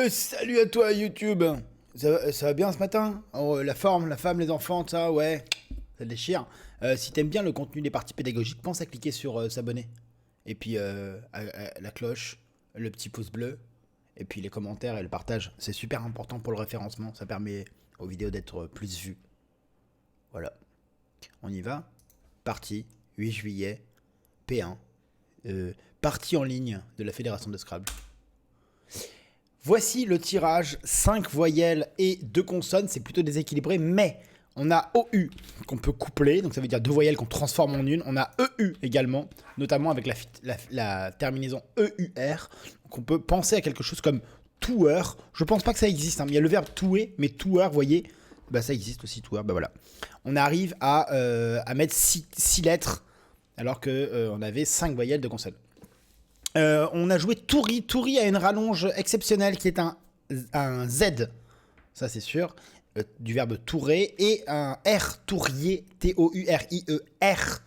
Salut à toi YouTube. Ça va bien ce matin? Oh, la forme, la femme, les enfants, ça, ouais, ça déchire. Si t'aimes bien le contenu des parties pédagogiques, pense à cliquer sur s'abonner. Et puis la cloche, le petit pouce bleu, et puis les commentaires et le partage. C'est super important pour le référencement, ça permet aux vidéos d'être plus vues. Voilà, on y va. Partie 8 juillet, P1. Partie en ligne de la Fédération de Scrabble. Voici le tirage, 5 voyelles et 2 consonnes, c'est plutôt déséquilibré, mais on a OU qu'on peut coupler, donc ça veut dire 2 voyelles qu'on transforme en une. On a EU également, notamment avec la terminaison EUR, donc on peut penser à quelque chose comme tour. Je pense pas que ça existe, hein, mais il y a le verbe touer, mais tour, vous voyez, bah ça existe aussi, tour, bah voilà. On arrive à mettre 6 lettres, alors qu'on avait 5 voyelles de consonnes. On a joué Touri. Touri a une rallonge exceptionnelle qui est un Z, ça c'est sûr, du verbe tourer, et un R, tourier, T-O-U-R-I-E-R.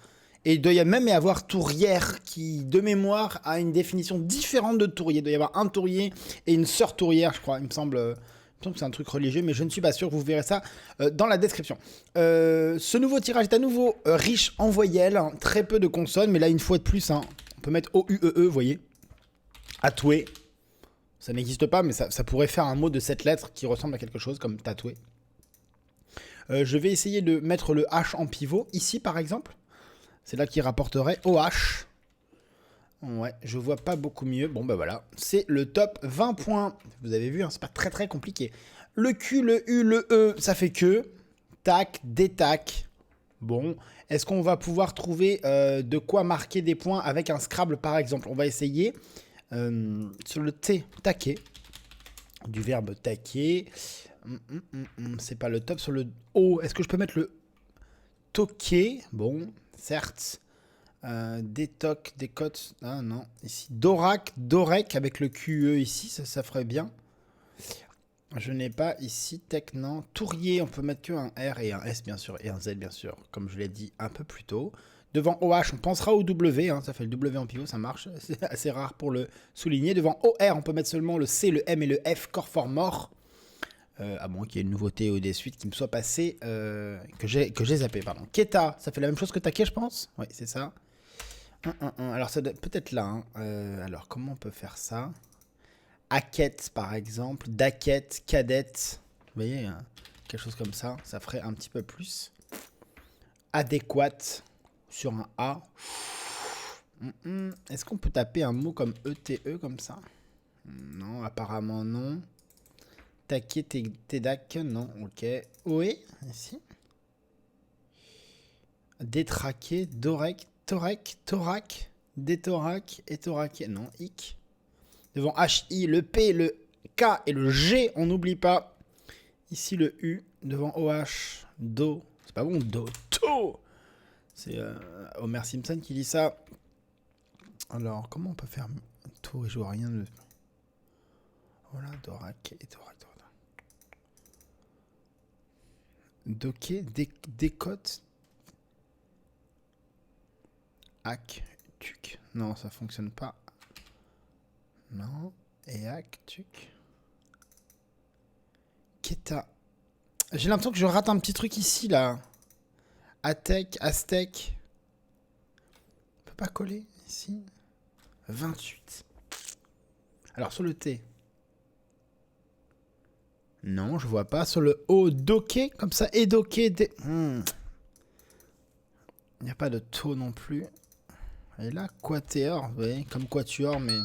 Et il doit y même y avoir tourière qui, de mémoire, a une définition différente de tourier. Il doit y avoir un tourier et une sœur tourière, je crois. Il me semble que c'est un truc religieux, mais je ne suis pas sûr. Vous verrez ça dans la description. Ce nouveau tirage est à nouveau riche en voyelles, hein, très peu de consonnes, mais là, une fois de plus, hein, on peut mettre O-U-E-E, vous voyez. Tatoué. Ça n'existe pas, mais ça pourrait faire un mot de 7 lettres qui ressemble à quelque chose comme tatoué. Je vais essayer de mettre le H en pivot, ici par exemple. C'est là qu'il rapporterait OH. Ouais, je vois pas beaucoup mieux. Bon, bah voilà. C'est le top 20 points. Vous avez vu, hein, c'est pas très très compliqué. Le Q, le U, le E, ça fait que. Tac, détac. Bon, est-ce qu'on va pouvoir trouver de quoi marquer des points avec un Scrabble par exemple? On va essayer. Sur le T, taquer. Du verbe taquer. C'est pas le top. Sur le O, est-ce que je peux mettre le toquer? Bon, certes. Détoc, décote. Ah non, ici. Dorac, dorec avec le QE ici, ça ferait bien. Je n'ai pas ici tech, non. Tourier, on peut mettre que un R et un S bien sûr, et un Z bien sûr, comme je l'ai dit un peu plus tôt. Devant OH, on pensera au W, hein, ça fait le W en pivot, ça marche, c'est assez rare pour le souligner. Devant OR, on peut mettre seulement le C, le M et le F, corps fort mort. À moins qu'il y ait une nouveauté ou des suites qui me soient passées, que j'ai zappé, pardon. Keta, ça fait la même chose que Taquet, je pense. Oui, c'est ça. Alors, ça doit peut-être là. Hein. Alors, comment on peut faire ça? Hackett, par exemple. Daquette, cadette. Vous voyez, hein, quelque chose comme ça. Ça ferait un petit peu plus. Adéquate sur un A. Est-ce qu'on peut taper un mot comme ETE comme ça? Non, apparemment non. Taquet, tédac, non, ok. Oé, ici. Détraqué, dorec, torec, thorac, déthorac, éthoraqué, non, hic. Devant HI, le P, le K et le G, on n'oublie pas. Ici le U, devant OH, Do. C'est pas bon, Do, To. C'est Homer Simpson qui dit ça. Alors, comment on peut faire To? Je vois rien de... Voilà, Dorac et Thorac. Doké, décote. Hack, tuc. Non, ça fonctionne pas. Non. Et hack, tuc. Keta. J'ai l'impression que je rate un petit truc ici, là. Atec, Aztec. On peut pas coller ici. 28. Alors, sur le T. Non, je vois pas. Sur le O, doké, comme ça. Et doké. Il n'y a pas de to non plus. Et là, quatéor, vous voyez, comme quatuor, mais...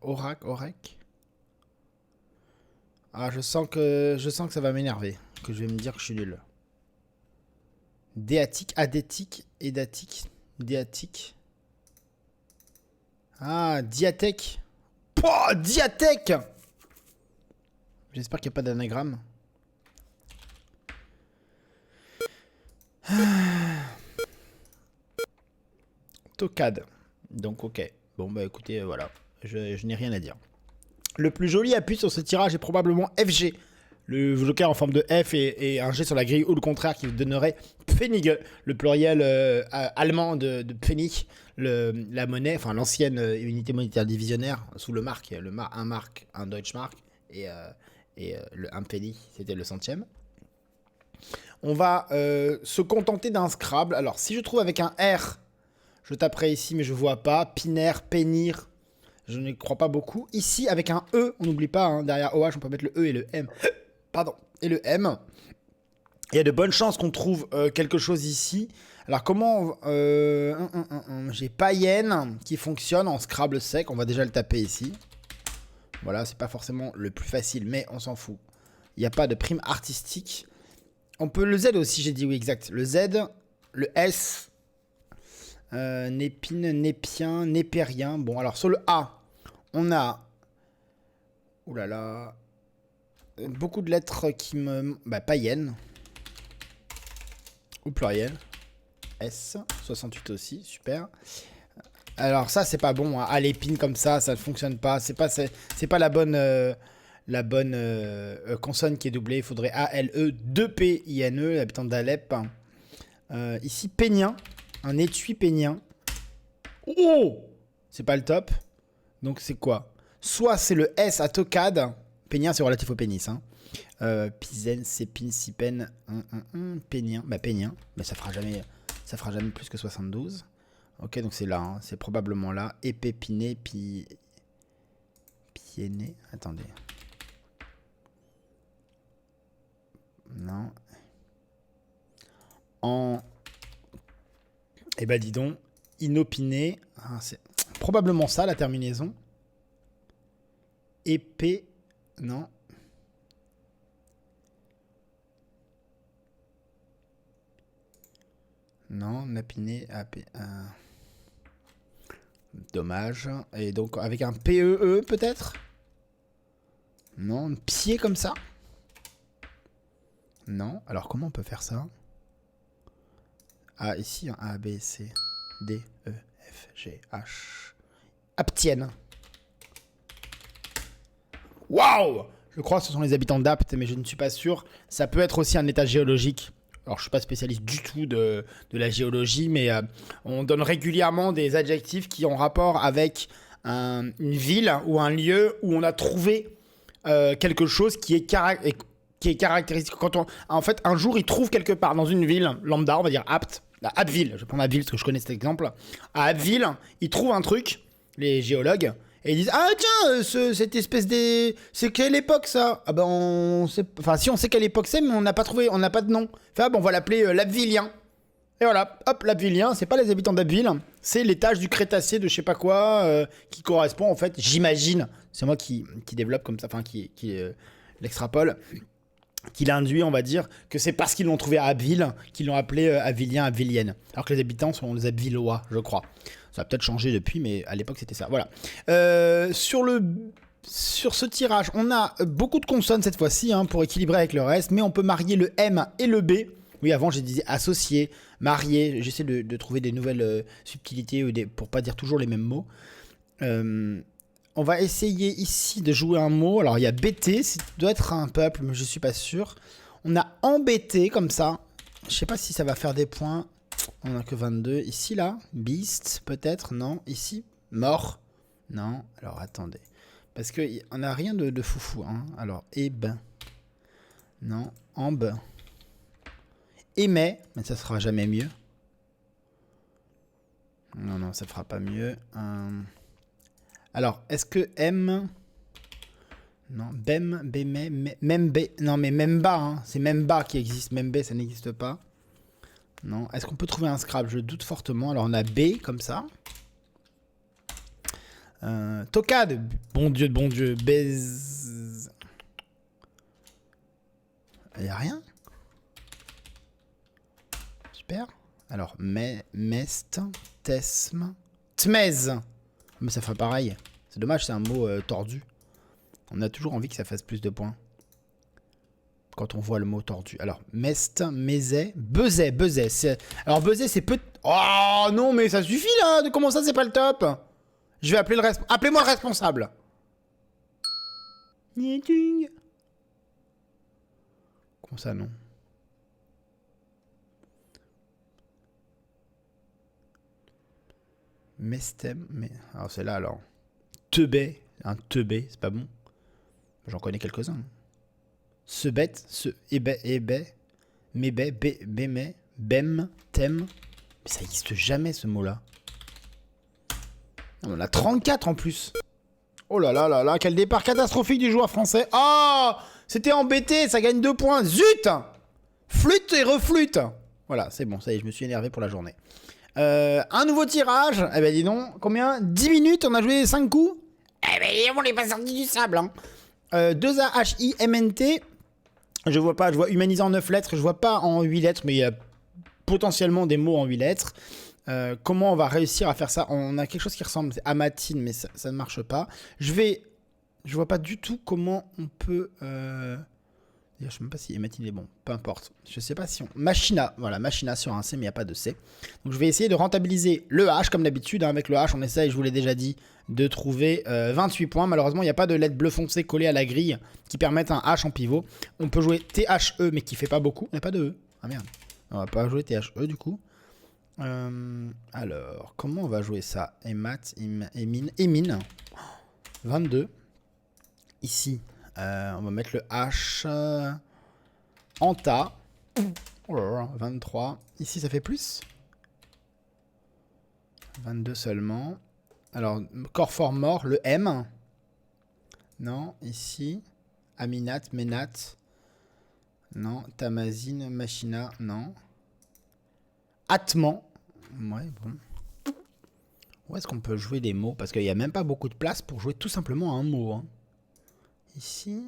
Orac, orec. Ah, je sens que ça va m'énerver. Que je vais me dire que je suis nul. Déatique, adétique, édatique, déatique. Ah, diathèque. Pouah, diathèque. J'espère qu'il n'y a pas d'anagramme. Tocade. Donc, ok. Bon, bah écoutez, voilà. Je n'ai rien à dire. Le plus joli appui sur ce tirage est probablement FG. Le joker en forme de F et un G sur la grille ou le contraire qui donnerait Pfennig, le pluriel allemand de Pfennig, la monnaie, enfin l'ancienne unité monétaire divisionnaire sous le mark, un mark, un Deutschmark et un penny, c'était le centième. On va se contenter d'un Scrabble. Alors si je trouve avec un R, je taperai ici mais je vois pas. Piner, Penir, je ne crois pas beaucoup. Ici avec un E, on n'oublie pas, hein, derrière OH on peut mettre le E et le M. Pardon, et le M. Il y a de bonnes chances qu'on trouve quelque chose ici. Alors comment... j'ai païenne qui fonctionne en Scrabble sec. On va déjà le taper ici. Voilà, c'est pas forcément le plus facile, mais on s'en fout. Il n'y a pas de prime artistique. On peut le Z aussi, j'ai dit oui, exact. Le Z, le S, Népine, Népien, Népérien. Bon, alors sur le A, on a... Ouh là là... Beaucoup de lettres qui me... païennes. Ou pluriel. S, 68 aussi, super. Alors ça, c'est pas bon. Hein. À l'épine comme ça ne fonctionne pas. C'est pas la bonne consonne qui est doublée. Il faudrait A-L-E, 2-P-I-N-E, l'habitant d'Alep. Ici, pénien. Un étui pénien. Oh! C'est pas le top. Donc c'est quoi? Soit c'est le S à tocade. Pénien, c'est relatif au pénis. Hein. Pizen, sépine, sipen, pénien. Pénien. Mais ça fera jamais plus que 72. Ok, donc c'est là. Hein. C'est probablement là. Épiné, piéné. Attendez. Non. Eh ben dis donc. Inopiné. Ah, c'est probablement ça la terminaison. Épée. Non. Non, napiné. Dommage. Et donc avec un PEE peut-être? Non, pied comme ça? Non. Alors comment on peut faire ça? Ah, ici, un A, B, C, D, E, F, G, H. Aptienne. Waouh! Je crois que ce sont les habitants d'Apt, mais je ne suis pas sûr. Ça peut être aussi un état géologique. Alors, je ne suis pas spécialiste du tout de la géologie, mais on donne régulièrement des adjectifs qui ont rapport avec une ville ou un lieu où on a trouvé quelque chose qui est caractéristique. En fait, un jour, ils trouvent quelque part dans une ville lambda, on va dire Apt, à Abbeville, je vais prendre Abbeville parce que je connais cet exemple. À Abbeville, ils trouvent un truc, les géologues, et ils disent ah tiens cette espèce de c'est quelle époque ça? Ah ben on sait, enfin si on sait quelle époque c'est mais on n'a pas trouvé, on n'a pas de nom. Enfin bon on va l'appeler l'Abbevillien. Et voilà, hop l'Abbevillien, c'est pas les habitants d'Abbeville, c'est l'étage du Crétacé de je sais pas quoi qui correspond en fait, j'imagine, c'est moi qui développe comme ça, enfin qui l'extrapole, qui l'induit, on va dire, que c'est parce qu'ils l'ont trouvé à Abbeville qu'ils l'ont appelé Abbevillien, Abbevilienne. Alors que les habitants sont les Abbvillois, je crois. Ça a peut-être changé depuis, mais à l'époque, c'était ça. Voilà. Sur ce tirage, on a beaucoup de consonnes cette fois-ci, hein, pour équilibrer avec le reste, mais on peut marier le M et le B. Oui, avant, j'ai dit associer, marier. J'essaie de trouver des nouvelles subtilités pour pas dire toujours les mêmes mots. On va essayer ici de jouer un mot. Alors, il y a BT, ça doit être un peuple, mais je suis pas sûr. On a embêté, comme ça. Je sais pas si ça va faire des points. On a que 22. Ici, là, beast, peut-être. Non. Ici, mort. Non. Alors, attendez. Parce qu'on n'a rien de foufou. Hein. Alors, eb. Non. Amb. Émet. Mais ça sera jamais mieux. Non, ça fera pas mieux. Alors, est-ce que M... Non, Bem, Beme, Membe... Non, mais Memba, hein. C'est Memba qui existe. Membe, ça n'existe pas. Non. Est-ce qu'on peut trouver un Scrabble? Je doute fortement. Alors, on a B, comme ça. Tocade. Bon Dieu de bon Dieu. Bez... Il n'y a rien? Super. Alors, Mest, Tesm, Tmez. Mais ça fait pareil. C'est dommage, c'est un mot tordu. On a toujours envie que ça fasse plus de points. Quand on voit le mot tordu. Alors, Mest, Mézet, Bezet. Alors, Bezet, c'est peut... Oh non, mais ça suffit là. Comment ça, c'est pas le top? Je vais appeler le responsable. Appelez-moi le responsable. Comme ça, non. Mestem, mais... Alors, c'est là, alors. Teubé. Un teubé, c'est pas bon. J'en connais quelques-uns. Se bête, se ébé, mébé, bémé, bem, tem. Mais ça n'existe jamais, ce mot-là. On a 34 en plus. Oh là là là là, quel départ catastrophique du joueur français. Ah, c'était embêté, ça gagne 2 points. Zut! Flûte et reflûte. Voilà, c'est bon, ça y est, je me suis énervé pour la journée. Un nouveau tirage. Eh ben dis donc, combien? 10 minutes, on a joué 5 coups. Eh ben on n'est pas sorti du sable. Hein. 2AHIMNT. Je vois pas, je vois humanisé en 9 lettres, je vois pas en 8 lettres, mais il y a potentiellement des mots en 8 lettres. Comment on va réussir à faire ça? On a quelque chose qui ressemble à Matine, mais ça ne marche pas. Je vois pas du tout comment on peut... Je sais même pas si Matine est bon, peu importe. Je sais pas si on... Machina, voilà, Machina sur un C, mais il n'y a pas de C. Donc je vais essayer de rentabiliser le H, comme d'habitude. Hein, avec le H, on essaye, je vous l'ai déjà dit, de trouver 28 points. Malheureusement, il n'y a pas de lettre bleu foncé collée à la grille qui permettent un H en pivot. On peut jouer THE, mais qui fait pas beaucoup. Il n'y a pas de E. Ah merde. On va pas jouer THE du coup. Alors, comment on va jouer ça? Emat, Emine. 22. Ici, on va mettre le H. Anta. Oh là là, 23. Ici, ça fait plus. 22 seulement. Alors, corps fort mort, le M. Non, ici. Aminat, Menat. Non, Tamazine, Machina, non. Atman. Ouais, bon. Où est-ce qu'on peut jouer des mots? Parce qu'il n'y a même pas beaucoup de place pour jouer tout simplement un mot. Hein. Ici.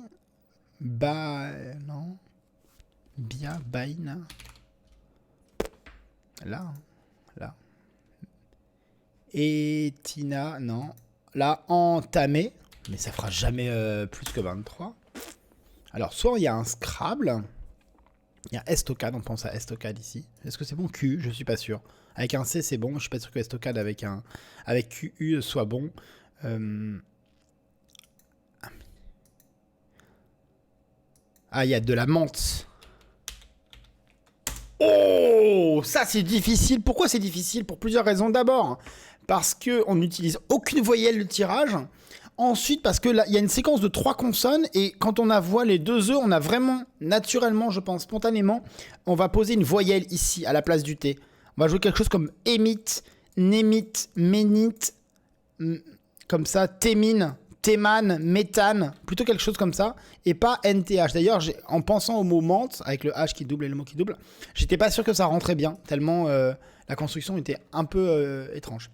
Non. Bia, Baina. Là. Hein. Là. Et Tina, non. Là, entamé. Mais ça fera jamais plus que 23. Alors, soit il y a un Scrabble. Il y a Estocade, on pense à Estocade ici. Est-ce que c'est bon? Q, je suis pas sûr. Avec un C, c'est bon. Je suis pas sûr que Estocade avec QU soit bon. Ah, il y a de la menthe. Oh, ça c'est difficile. Pourquoi c'est difficile? Pour plusieurs raisons. D'abord, parce qu'on n'utilise aucune voyelle de tirage. Ensuite, parce que là, il y a une séquence de 3 consonnes et quand on voit les 2 E, on a vraiment, naturellement, je pense, spontanément, on va poser une voyelle ici, à la place du T. On va jouer quelque chose comme émite, némite, ménite, comme ça, témine, témane, méthane, plutôt quelque chose comme ça, et pas NTH. D'ailleurs, en pensant au mot menthe, avec le H qui double et le mot qui double, j'étais pas sûr que ça rentrait bien, tellement la construction était un peu étrange.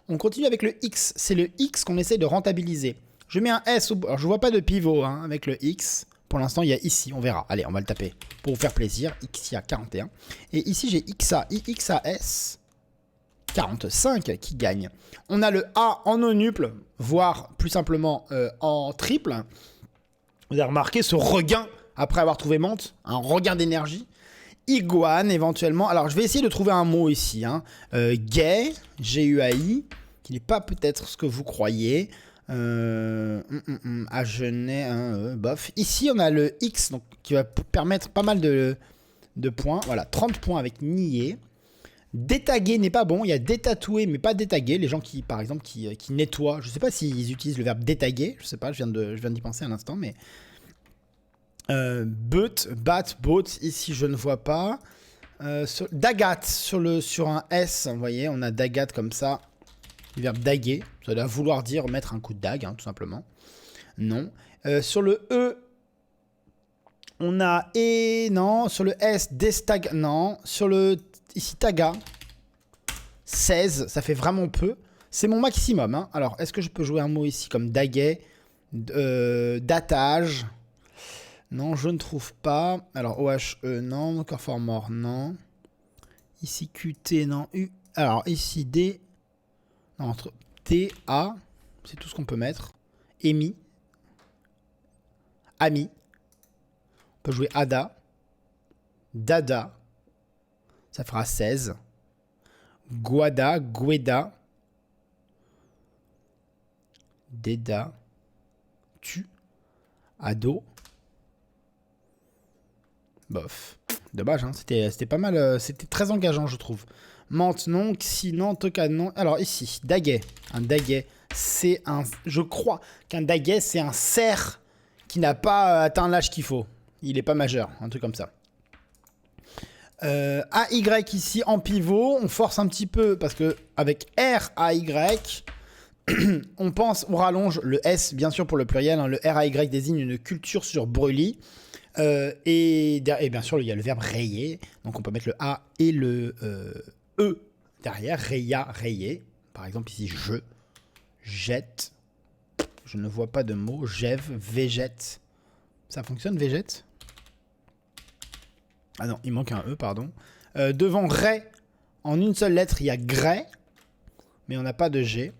On continue avec le X. C'est le X qu'on essaie de rentabiliser. Je mets un S. Alors, je vois pas de pivot hein, avec le X. Pour l'instant, il y a ici. On verra. Allez, on va le taper pour vous faire plaisir. XIA 41. Et ici, j'ai XA. IXAS 45 qui gagne. On a le A en nonuple, voire plus simplement en triple. Vous avez remarqué ce regain après avoir trouvé menthe. Un regain d'énergie. Iguane éventuellement. Alors je vais essayer de trouver un mot ici. Hein. Gay, G-U-A-I, qui n'est pas peut-être ce que vous croyez. Agenais, hein, bof. Ici on a le X, donc, qui va permettre pas mal de points. Voilà, 30 points avec nier. Détaguer n'est pas bon. Il y a détatouer, mais pas détaguer. Les gens qui, par exemple, qui nettoient. Je ne sais pas s'ils utilisent le verbe détaguer. Je ne sais pas, je viens d'y penser un instant, mais... bat, boat, ici je ne vois pas. Dagat sur un S, vous voyez, on a dagat comme ça. Le verbe daguer, ça doit vouloir dire mettre un coup de dague, hein, tout simplement. Non. Sur le E, on a et non. Sur le S, destag, non. Sur le ici taga, 16, ça fait vraiment peu. C'est mon maximum. Hein. Alors, est-ce que je peux jouer un mot ici comme daguet, datage? Non, je ne trouve pas. Alors, OHE, non. Corps fort mort, non. Ici, QT, non. U. Alors, ici, D. Non, entre T, A. C'est tout ce qu'on peut mettre. Emi. Ami. On peut jouer Ada. Dada. Ça fera 16. Guada, Gueda. Deda. Tu. Ado. Bof. Dommage, hein. C'était pas mal. C'était très engageant, je trouve. Menthe, non. Xi, non. Toka, non. Alors, ici, daguet. Un daguet, c'est un... Je crois qu'un daguet, c'est un cerf qui n'a pas atteint l'âge qu'il faut. Il est pas majeur, un truc comme ça. AY ici en pivot. On force un petit peu parce que avec R, AY... on rallonge le S, bien sûr, pour le pluriel. Hein, le RAY désigne une culture sur brûlis. Et bien sûr, il y a le verbe rayer. Donc, on peut mettre le A et le E derrière. Raya, rayer. Par exemple, ici, je jette. Je ne vois pas de mot. Gève, végète. Ça fonctionne, végète? Ah non, il manque un E, pardon. Devant ray, en une seule lettre, il y a grès. Mais on n'a pas de G.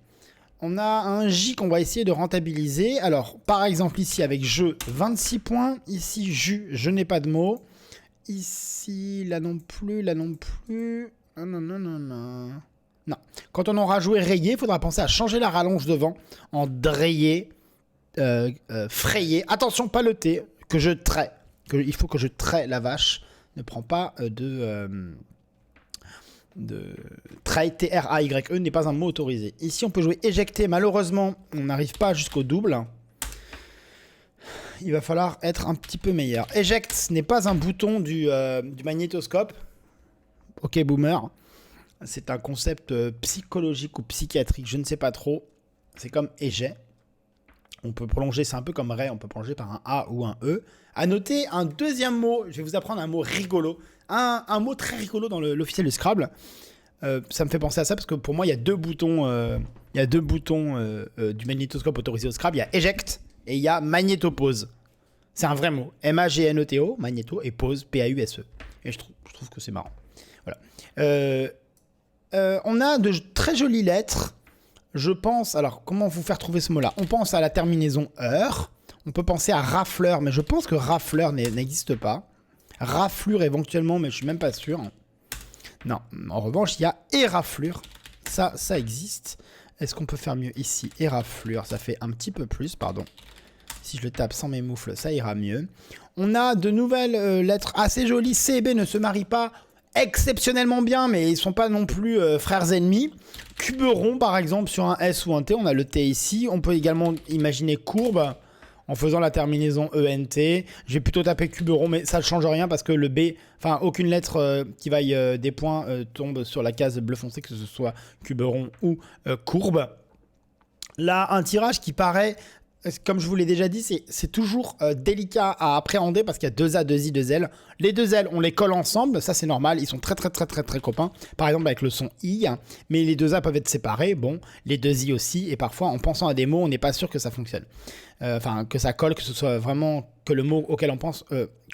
On a un J qu'on va essayer de rentabiliser. Alors, par exemple, ici, avec je, 26 points. Ici, je n'ai pas de mots. Ici, là non plus, là non plus. Non. Quand on aura joué rayé, il faudra penser à changer la rallonge devant en drayé, frayé. Attention, pas le T, que je trais. Il faut que je trais la vache. Ne prends pas de try, T-R-A-Y-E n'est pas un mot autorisé. Ici, on peut jouer éjecter. Malheureusement, on n'arrive pas jusqu'au double. Il va falloir être un petit peu meilleur. Eject, ce n'est pas un bouton du magnétoscope. Ok, boomer. C'est un concept psychologique ou psychiatrique, je ne sais pas trop. C'est comme éjet. On peut prolonger, c'est un peu comme ray, on peut prolonger par un A ou un E. À noter un deuxième mot, je vais vous apprendre un mot rigolo. Un mot très rigolo dans l'officiel de Scrabble. Ça me fait penser à ça parce que pour moi, il y a deux boutons, du magnétoscope autorisé au Scrabble. Il y a eject et il y a magnétopause. C'est un vrai mot. M-A-G-N-E-T-O, magnéto, et pause, P-A-U-S-E. Et je trouve que c'est marrant. Voilà. On a de très jolies lettres. Je pense... Alors, comment vous faire trouver ce mot-là? On pense à la terminaison heure. On peut penser à rafleur, mais je pense que rafleur n'existe pas. Raflure éventuellement, mais je suis même pas sûr. Non, en revanche, il y a éraflure. Ça existe. Est-ce qu'on peut faire mieux ici? Éraflure, ça fait un petit peu plus, pardon. Si je le tape sans mes moufles, ça ira mieux. On a de nouvelles lettres assez jolies. C et B ne se marient pas exceptionnellement bien, mais ils sont pas non plus frères ennemis. Cuberon, par exemple, sur un S ou un T, on a le T ici. On peut également imaginer courbe en faisant la terminaison ENT. Je vais plutôt taper cuberon, mais ça ne change rien parce que le B, enfin, aucune lettre qui vaille des points tombe sur la case bleu foncé, que ce soit cuberon ou courbe. Là, un tirage qui paraît... Comme je vous l'ai déjà dit, c'est toujours délicat à appréhender parce qu'il y a 2 A, 2 I, 2 L. Les 2 L, on les colle ensemble, ça c'est normal, ils sont très copains. Par exemple avec le son I, mais les 2 A peuvent être séparés, bon, les 2 I aussi, et parfois en pensant à des mots, on n'est pas sûr que ça fonctionne. Enfin, que ça colle, que ce soit vraiment, que le mot auquel on pense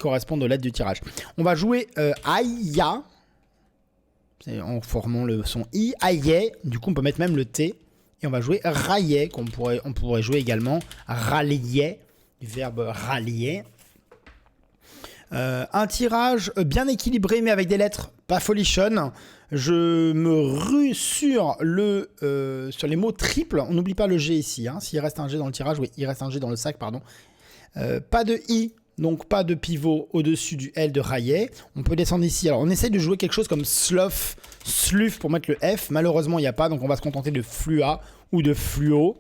corresponde aux lettres du tirage. On va jouer Aïa, en formant le son I, Aïe, du coup on peut mettre même le T. Et on va jouer raillet, on pourrait jouer également rallier, du verbe rallier. Un tirage bien équilibré, mais avec des lettres pas folichonnes. Je me rue sur les mots triples. On n'oublie pas le G ici. Hein. S'il reste un G dans le tirage, oui, il reste un G dans le sac, pardon. Pas de I, donc pas de pivot au-dessus du L de raillet. On peut descendre ici. Alors, on essaye de jouer quelque chose comme slough, sluf pour mettre le F. Malheureusement, il n'y a pas, donc on va se contenter de flua ou de fluo.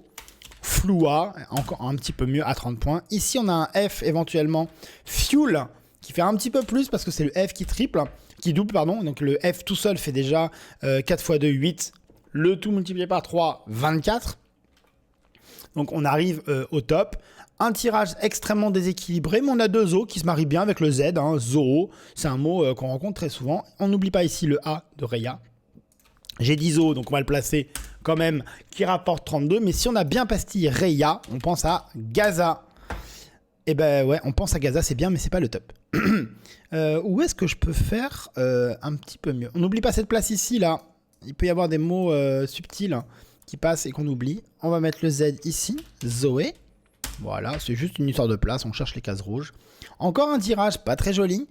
Floua, encore un petit peu mieux à 30 points. Ici, on a un F éventuellement fuel qui fait un petit peu plus parce que c'est le F qui double, pardon. Donc le F tout seul fait déjà 4 x 2, 8. Le tout multiplié par 3, 24. Donc on arrive au top. Un tirage extrêmement déséquilibré, mais on a 2 O qui se marient bien avec le Z. Hein, zoo, c'est un mot qu'on rencontre très souvent. On n'oublie pas ici le A de Reya. J'ai 10 O, donc on va le placer quand même, qui rapporte 32. Mais si on a bien pastillé Reya, on pense à Gaza. Et ben ouais, on pense à Gaza, c'est bien, mais c'est pas le top. Où est-ce que je peux faire un petit peu mieux? On n'oublie pas cette place ici, là. Il peut y avoir des mots subtils qui passent et qu'on oublie. On va mettre le Z ici, Zoé. Voilà, c'est juste une histoire de place, on cherche les cases rouges. Encore un tirage pas très joli.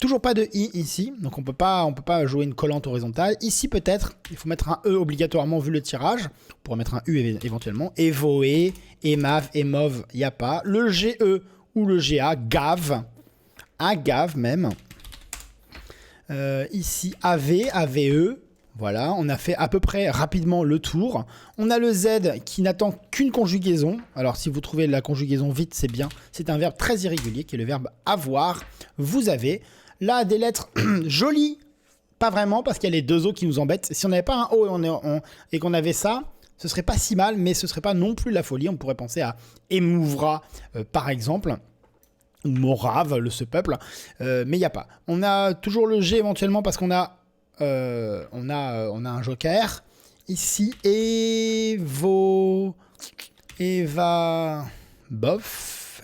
Toujours pas de I ici, donc on peut pas jouer une collante horizontale. Ici peut-être, il faut mettre un E obligatoirement vu le tirage. On pourrait mettre un U éventuellement. Evoé, Emav, Emov, il n'y a pas. Le GE ou le GA, Gave. Agave même. Ici, AV, AVE. Voilà, on a fait à peu près rapidement le tour. On a le Z qui n'attend qu'une conjugaison. Alors, si vous trouvez la conjugaison vite, c'est bien. C'est un verbe très irrégulier qui est le verbe avoir. Vous avez là des lettres jolies. Pas vraiment, parce qu'il y a les deux O qui nous embêtent. Si on n'avait pas un O et qu'on avait ça, ce serait pas si mal, mais ce serait pas non plus la folie. On pourrait penser à émouvra, par exemple. Ou morave, ce peuple. Mais il n'y a pas. On a toujours le G éventuellement parce qu'on a... on a un joker ici. Eva bof,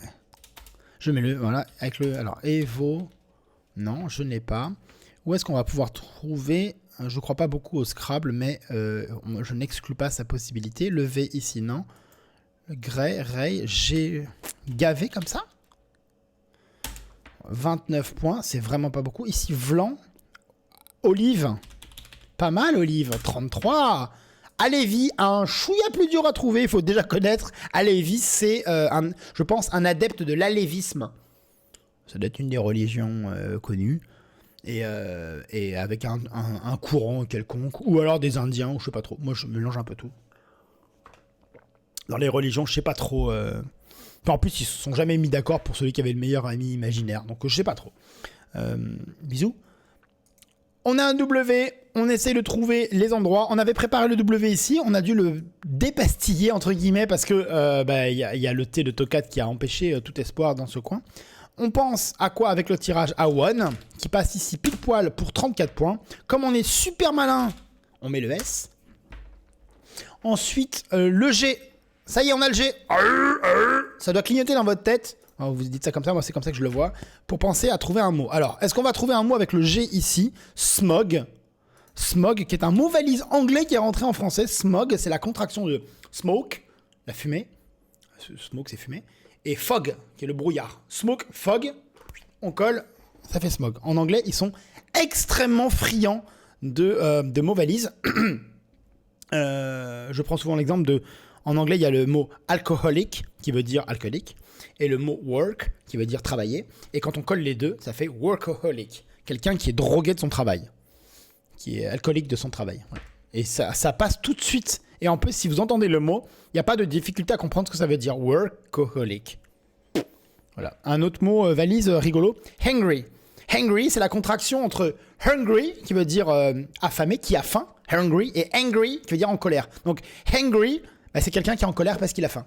je mets le voilà avec le alors Evo, non je n'ai pas. Où est-ce qu'on va pouvoir trouver, je crois pas beaucoup au Scrabble, mais je n'exclus pas sa possibilité. Le V ici, non. Le Grey, Ray, G gavé comme ça, 29 points, c'est vraiment pas beaucoup. Ici Vlan, Olive, pas mal Olive, 33. Alévi, un chouïa plus dur à trouver, il faut déjà connaître. Alévi, c'est, je pense, un adepte de l'alévisme. Ça doit être une des religions connues. Et avec un courant quelconque. Ou alors des Indiens, ou je sais pas trop. Moi, je mélange un peu tout. Dans les religions, je sais pas trop... Enfin, en plus, ils se sont jamais mis d'accord pour celui qui avait le meilleur ami imaginaire. Donc, je sais pas trop. Bisous. On a un W, on essaie de trouver les endroits. On avait préparé le W ici, on a dû le dépastiller entre guillemets parce que y a le T de Tokat qui a empêché tout espoir dans ce coin. On pense à quoi avec le tirage à One qui passe ici pile poil pour 34 points. Comme on est super malin, on met le S. Ensuite, le G. Ça y est, on a le G. Ça doit clignoter dans votre tête. Alors, vous dites ça comme ça, moi c'est comme ça que je le vois. Pour penser à trouver un mot. Alors, est-ce qu'on va trouver un mot avec le G ici? Smog. Smog, qui est un mot valise anglais qui est rentré en français. Smog, c'est la contraction de smoke, la fumée. Smoke, c'est fumée. Et fog, qui est le brouillard. Smoke, fog, on colle, ça fait smog. En anglais, ils sont extrêmement friands de mots valises. Je prends souvent l'exemple de... En anglais, il y a le mot alcoholic, qui veut dire alcoolique, et le mot work, qui veut dire travailler. Et quand on colle les deux, ça fait workaholic. Quelqu'un qui est drogué de son travail, qui est alcoolique de son travail. Voilà. Et ça passe tout de suite. Et en plus, si vous entendez le mot, il n'y a pas de difficulté à comprendre ce que ça veut dire. Workaholic. Voilà. Un autre mot valise rigolo, hungry. Hungry, c'est la contraction entre hungry, qui veut dire affamé, qui a faim, hungry, et angry, qui veut dire en colère. Donc, hungry... Bah, c'est quelqu'un qui est en colère parce qu'il a faim.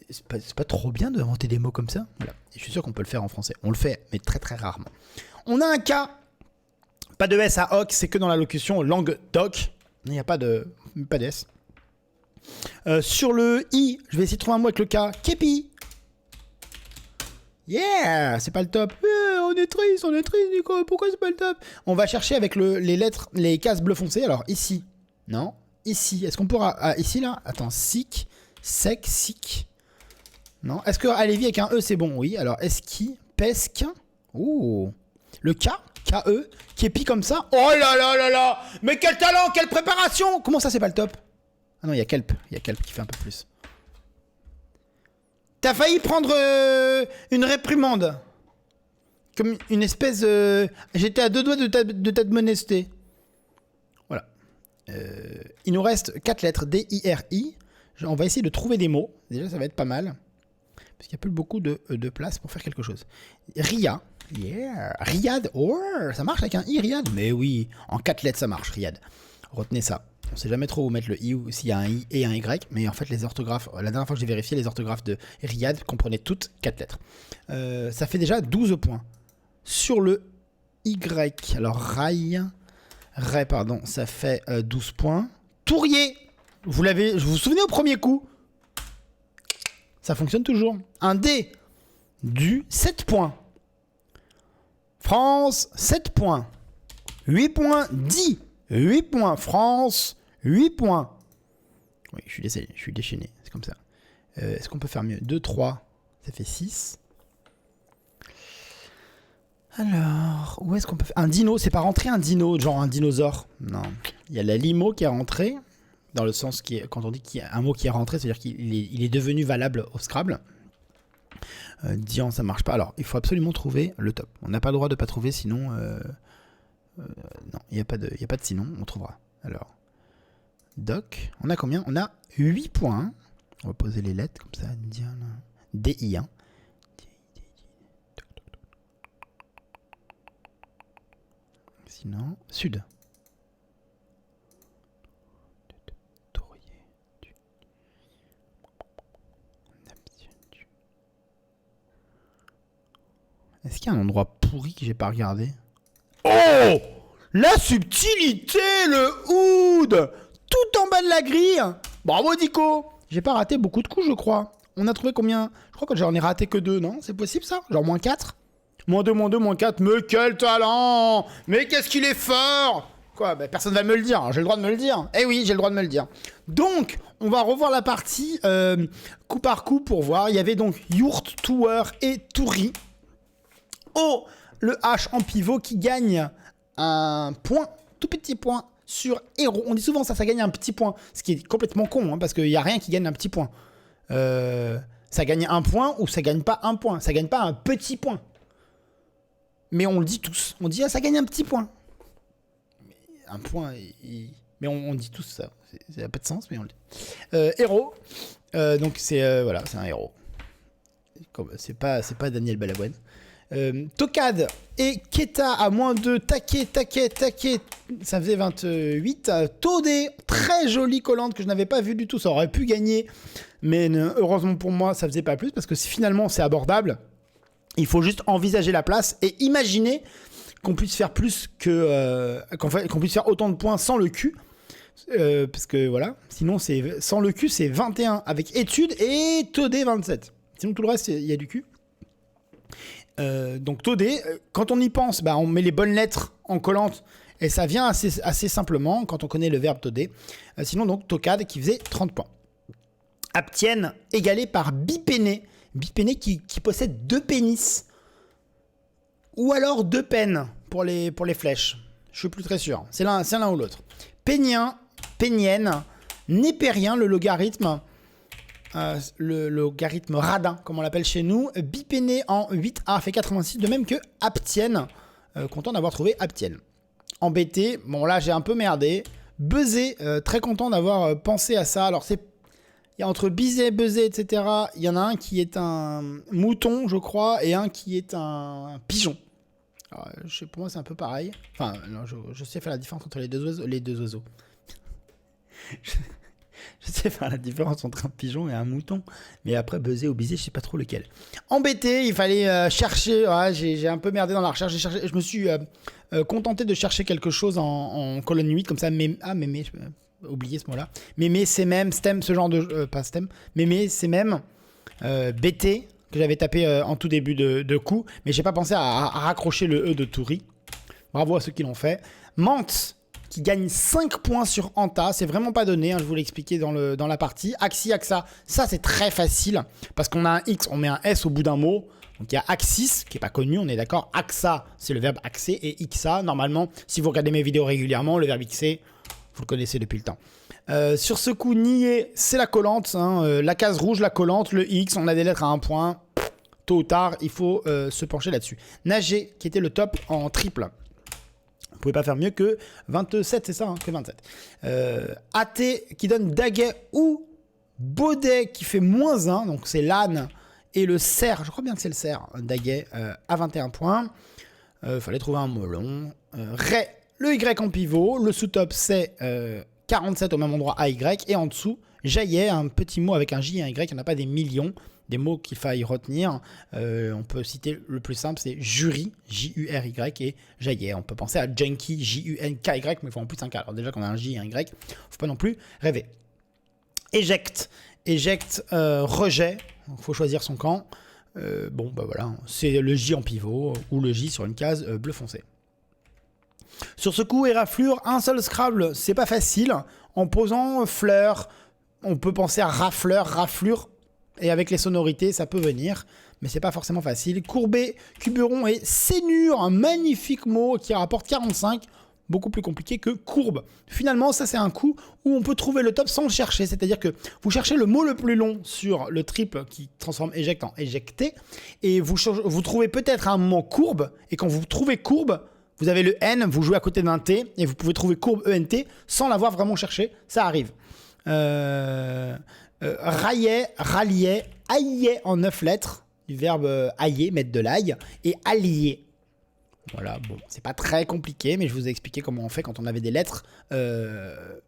C'est pas trop bien d'inventer des mots comme ça. Voilà. Et je suis sûr qu'on peut le faire en français. On le fait, mais très très rarement. On a un cas. Pas de S à hoc, c'est que dans la locution langue doc. Il n'y a pas de S. Sur le I, je vais essayer de trouver un mot avec le K. Képi. Yeah, c'est pas le top. On est triste, Nico. Pourquoi c'est pas le top? On va chercher avec les lettres, les cases bleu foncé. Alors ici, non. Ici, est-ce qu'on pourra... Ah, ici, là. Attends, sick, sec, sick. Non. Est-ce que Alévi avec un E, c'est bon? Oui. Alors, esqui, pesque. Ouh. Le K, K-E, képi comme ça. Oh là là là là. Mais quel talent, quelle préparation. Comment ça, c'est pas le top? Ah non, il y a Kelp. Il y a Kelp qui fait un peu plus. T'as failli prendre une réprimande. Comme une espèce... J'étais à deux doigts de t'admonester. Voilà. Il nous reste 4 lettres, D-I-R-I. On va essayer de trouver des mots. Déjà, ça va être pas mal. Parce qu'il n'y a plus beaucoup de place pour faire quelque chose. Ria. Yeah. Riyad. Oh, ça marche avec un I, Riyad. Mais oui, en 4 lettres, ça marche, Riyad. Retenez ça. On ne sait jamais trop où mettre le I ou s'il y a un I et un Y. Mais en fait, les orthographes, la dernière fois que j'ai vérifié, les orthographes de Riyad comprenaient toutes 4 lettres. Ça fait déjà 12 points. Sur le Y, alors Ray, pardon, ça fait 12 points. Tourier, vous vous souvenez au premier coup? Ça fonctionne toujours. Un D, du 7 points. France, 7 points. 8 points, 10. 8 points, France, 8 points. Oui, je suis déchaîné, c'est comme ça. Est-ce qu'on peut faire mieux? 2, 3, ça fait 6. Alors, où est-ce qu'on peut faire... Un dino, c'est pas rentré un dino, genre un dinosaure. Non. Il y a la limo qui est rentrée, dans le sens qui est, quand on dit qu'il y a un mot qui est rentré, c'est-à-dire qu'il est devenu valable au Scrabble. Dian, ça marche pas. Alors, il faut absolument trouver le top. On n'a pas le droit de pas trouver, sinon... non, il n'y a pas de sinon, on trouvera. Alors, Doc, on a combien? On a 8 points. On va poser les lettres comme ça. Dian, DI1. Sinon, Sud. Est-ce qu'il y a un endroit pourri que j'ai pas regardé? Oh! La subtilité, le hood! Tout en bas de la grille! Bravo, Dico! J'ai pas raté beaucoup de coups, je crois. On a trouvé combien? Je crois que j'en ai raté que 2, non? C'est possible, ça? Genre moins 4? Moins 2, moins 2, moins 4. Mais quel talent! Mais qu'est-ce qu'il est fort! Quoi? Bah, personne va me le dire. J'ai le droit de me le dire. Eh oui, j'ai le droit de me le dire. Donc, on va revoir la partie coup par coup pour voir. Il y avait donc Yurt, Tour et Touri. Oh, le H en pivot qui gagne un point, tout petit point sur héros. On dit souvent ça gagne un petit point. Ce qui est complètement con, hein, parce qu'il n'y a rien qui gagne un petit point. Ça gagne un point ou ça gagne pas un point. Ça gagne pas un petit point. Mais on le dit tous. On dit, ah, ça gagne un petit point. Mais un point, mais on dit tous ça. Ça n'a pas de sens, mais on le dit. Héros. Donc voilà, c'est un héros. C'est pas Daniel Balavoine. Tokad et Keta à moins 2, Take, ça faisait 28. Todé, très jolie collante que je n'avais pas vue du tout, ça aurait pu gagner, mais heureusement pour moi, ça faisait pas plus parce que finalement c'est abordable. Il faut juste envisager la place et imaginer qu'on puisse faire plus que. Qu'on puisse faire autant de points sans le cul. Parce que voilà, sinon sans le cul, c'est 21 avec études et Todé 27. Sinon tout le reste, il y a du cul. Donc Todé, quand on y pense, bah, on met les bonnes lettres en collante et ça vient assez simplement quand on connaît le verbe Todé. Sinon donc Tokad qui faisait 30 points. Aptienne égalé par Bipéné. Bipéné qui possède 2 pénis. Ou alors 2 peines pour les flèches. Je suis plus très sûr. C'est l'un ou l'autre. Pénien, Pénienne, Népérien, le logarithme. Le logarithme radin, comme on l'appelle chez nous. Bipéné en 8A fait 86, de même que Aptienne. Content d'avoir trouvé Aptienne. Embêté, bon là j'ai un peu merdé. Buzzé, très content d'avoir pensé à ça. Alors il y a entre Bizet, Buzzé, etc. Il y en a un qui est un mouton, je crois, et un qui est un pigeon. Alors, pour moi c'est un peu pareil. Enfin, non, je sais faire la différence entre les deux oiseaux. Je sais faire la différence entre un pigeon et un mouton. Mais après, buzzer ou biser, je sais pas trop lequel. Embêté, il fallait chercher. Ouais, j'ai un peu merdé dans la recherche. Je me suis contenté de chercher quelque chose en colonne 8, comme ça. Mémé, j'ai oublié ce mot-là. Mémé, c'est même, stem, ce genre de. Pas stem. Mémé, c'est même. BT, que j'avais tapé en tout début de coup. Mais j'ai pas pensé à raccrocher le E de Touri. Bravo à ceux qui l'ont fait. Mante, qui gagne 5 points sur Anta. C'est vraiment pas donné, hein, je vous l'ai expliqué dans la partie. Axi, Axa, ça c'est très facile. Parce qu'on a un X, on met un S au bout d'un mot. Donc il y a Axis, qui est pas connu, on est d'accord. Axa, c'est le verbe axer. Et Ixa, normalement, si vous regardez mes vidéos régulièrement, le verbe xer, vous le connaissez depuis le temps. Sur ce coup, nier, c'est la collante. Hein, la case rouge, la collante, le X, on a des lettres à 1 point. Tôt ou tard, il faut se pencher là-dessus. Nager, qui était le top en triple. Vous pouvez pas faire mieux que 27, c'est ça, hein, que 27. AT qui donne Daguet ou Baudet qui fait moins 1, donc c'est l'âne et le cerf, je crois bien que c'est le cerf, Daguet à 21 points. Fallait trouver un melon. Ray, le Y en pivot, le sous-top c'est 47 au même endroit AY, et en dessous, Jaillet, un petit mot avec un J et un Y, il n'y en a pas des millions. Des mots qu'il faille retenir. On peut citer le plus simple, c'est jury, J-U-R-Y, et Jaillet. On peut penser à junkie, J-U-N-K-Y, mais il faut en plus un K. Alors déjà qu'on a un J et un Y, faut pas non plus rêver. Éjecte, rejet, il faut choisir son camp. Bon, bah voilà, c'est le J en pivot, ou le J sur une case bleu foncé. Sur ce coup, éraflure, un seul Scrabble, c'est pas facile. En posant fleur, on peut penser à rafleur, raflure. Et avec les sonorités, ça peut venir, mais c'est pas forcément facile. Courbet, cuberon et sénure, un magnifique mot qui rapporte 45. beaucoup plus compliqué que courbe. Finalement, ça c'est un coup où on peut trouver le top sans le chercher. C'est-à-dire que vous cherchez le mot le plus long sur le triple qui transforme éjecte en éjecté, et vous trouvez peut-être un moment courbe, et quand vous trouvez courbe, vous avez le N, vous jouez à côté d'un T, et vous pouvez trouver courbe ENT sans l'avoir vraiment cherché. Ça arrive. Raillait, ralliait, haillait en 9 lettres, du verbe hailler, mettre de l'ail, et allier. Voilà, bon, c'est pas très compliqué, mais je vous ai expliqué comment on fait quand on avait des lettres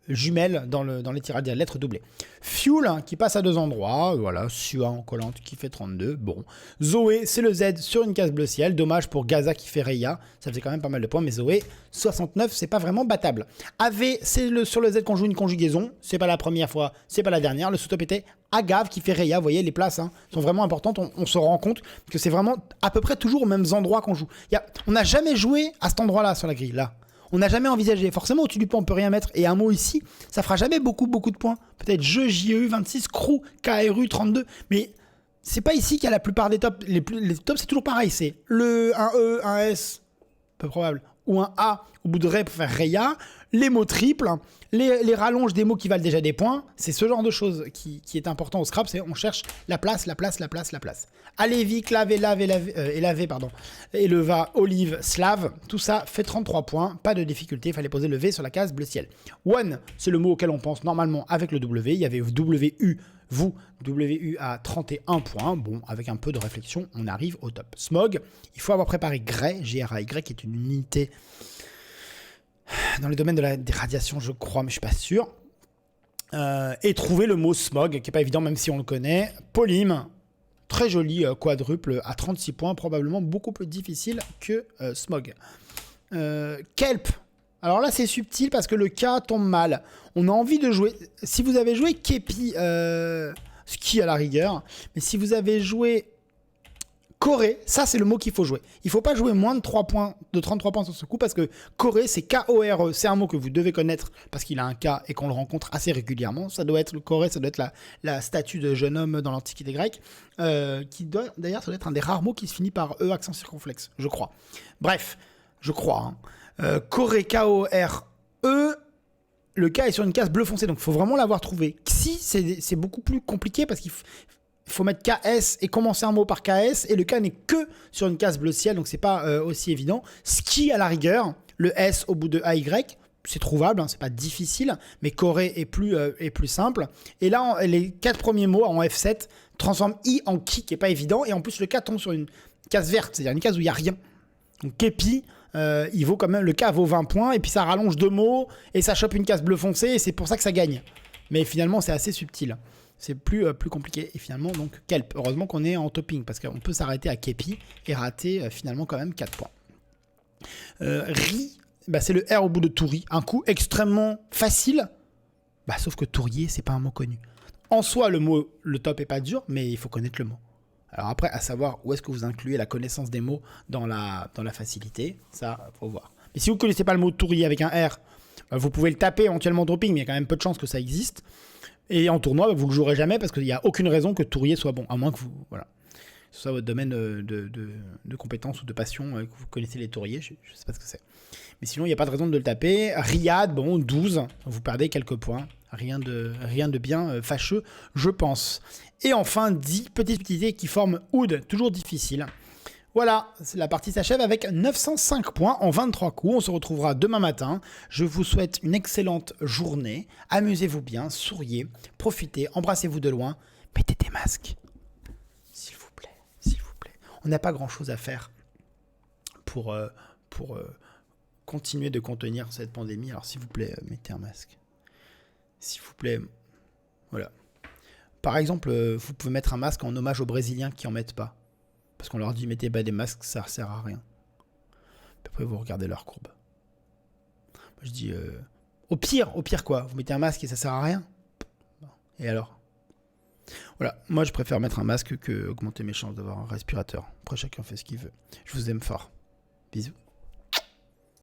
jumelles dans les tirades, des lettres doublées. Fuel, hein, qui passe à 2 endroits, voilà, Sua en collante qui fait 32, bon. Zoé, c'est le Z sur une case bleu ciel, dommage pour Gaza qui fait Reya, ça faisait quand même pas mal de points, mais Zoé, 69, c'est pas vraiment battable. AV, c'est sur le Z qu'on joue une conjugaison, c'est pas la première fois, c'est pas la dernière, le sous-top était Agave qui fait Reya, vous voyez, les places hein, sont vraiment importantes, on se rend compte que c'est vraiment à peu près toujours aux mêmes endroits qu'on joue. On n'a jamais joué à cet endroit-là sur la grille, là. On n'a jamais envisagé. Forcément, au-dessus du point, on peut rien mettre. Et un mot ici, ça fera jamais beaucoup de points. Peut-être jeu, JEU 26, crew, KRU 32. Mais c'est pas ici qu'il y a la plupart des tops. Les tops, c'est toujours pareil. C'est un E, un S, peu probable, ou un A au bout de Ré pour faire Reya. Les mots triples, les rallonges des mots qui valent déjà des points. C'est ce genre de choses qui est important au Scrap. C'est on cherche la place. Alévic, lavé, pardon. Et le va, olive, slave. Tout ça fait 33 points. Pas de difficulté. Il fallait poser le V sur la case bleu ciel. One, c'est le mot auquel on pense normalement avec le W. Il y avait WU. WU à 31 points. Bon, avec un peu de réflexion, on arrive au top. Smog, il faut avoir préparé Gray, G-R-A-Y, qui est une unité dans le domaine des radiations, je crois, mais je suis pas sûr. Et trouver le mot smog, qui n'est pas évident, même si on le connaît. Polyme, très joli quadruple à 36 points, probablement beaucoup plus difficile que smog. Kelp. Alors là, c'est subtil parce que le K tombe mal. On a envie de jouer... Si vous avez joué Kepi, ski à la rigueur, mais si vous avez joué Corée, ça c'est le mot qu'il faut jouer. Il ne faut pas jouer moins de 33 points sur ce coup parce que Corée, c'est K-O-R-E. C'est un mot que vous devez connaître parce qu'il a un K et qu'on le rencontre assez régulièrement. Ça doit être le Corée, ça doit être la statue de jeune homme dans l'Antiquité grecque. Qui doit, d'ailleurs, ça doit être un des rares mots qui se finit par E accent circonflexe, je crois. Bref, je crois. Corée, K-O-R-E. Le K est sur une case bleu foncé, donc il faut vraiment l'avoir trouvé. Xi, c'est beaucoup plus compliqué parce qu'il faut mettre KS et commencer un mot par KS, et le K n'est que sur une case bleu ciel, donc c'est pas aussi évident. Ski à la rigueur, le S au bout de AY, c'est trouvable, hein, c'est pas difficile, mais Corée est plus simple. Et là, les 4 premiers mots en F7 transforment I en Ki, qui est pas évident, et en plus le K tombe sur une case verte, c'est-à-dire une case où il n'y a rien. Donc Kepi, il vaut quand même, le K vaut 20 points, et puis ça rallonge 2 mots, et ça chope une case bleu foncé, et c'est pour ça que ça gagne. Mais finalement, c'est assez subtil. C'est plus compliqué. Et finalement, donc, Kelp. Heureusement qu'on est en topping, parce qu'on peut s'arrêter à Kepi et rater finalement quand même 4 points. Ri, bah, c'est le R au bout de Touri. Un coup extrêmement facile, bah, sauf que Tourier, c'est pas un mot connu. En soi, le top est pas dur, mais il faut connaître le mot. Alors après, à savoir où est-ce que vous incluez la connaissance des mots dans la facilité, ça, faut voir. Mais si vous ne connaissez pas le mot Tourier avec un R, bah, vous pouvez le taper éventuellement en topping, mais il y a quand même peu de chances que ça existe. Et en tournoi, vous ne le jouerez jamais parce qu'il n'y a aucune raison que Tourier soit bon, à moins que ce soit votre domaine de compétence ou de passion, que vous connaissez les Touriers, je ne sais pas ce que c'est. Mais sinon, il n'y a pas de raison de le taper. Riyad, bon, 12, vous perdez quelques points. Rien de bien fâcheux, je pense. Et enfin, 10 petites utilités qui forment Oud, toujours difficile. Voilà, la partie s'achève avec 905 points en 23 coups. On se retrouvera demain matin. Je vous souhaite une excellente journée. Amusez-vous bien, souriez, profitez, embrassez-vous de loin. Mettez des masques. S'il vous plaît, s'il vous plaît. On n'a pas grand-chose à faire pour continuer de contenir cette pandémie. Alors s'il vous plaît, mettez un masque. S'il vous plaît, voilà. Par exemple, vous pouvez mettre un masque en hommage aux Brésiliens qui n'en mettent pas. Parce qu'on leur dit, mettez pas des masques, ça ne sert à rien. Puis après, vous regardez leur courbe. Moi, je dis, au pire quoi, vous mettez un masque et ça sert à rien. Et alors? Voilà, moi, je préfère mettre un masque que augmenter mes chances d'avoir un respirateur. Après, chacun fait ce qu'il veut. Je vous aime fort. Bisous.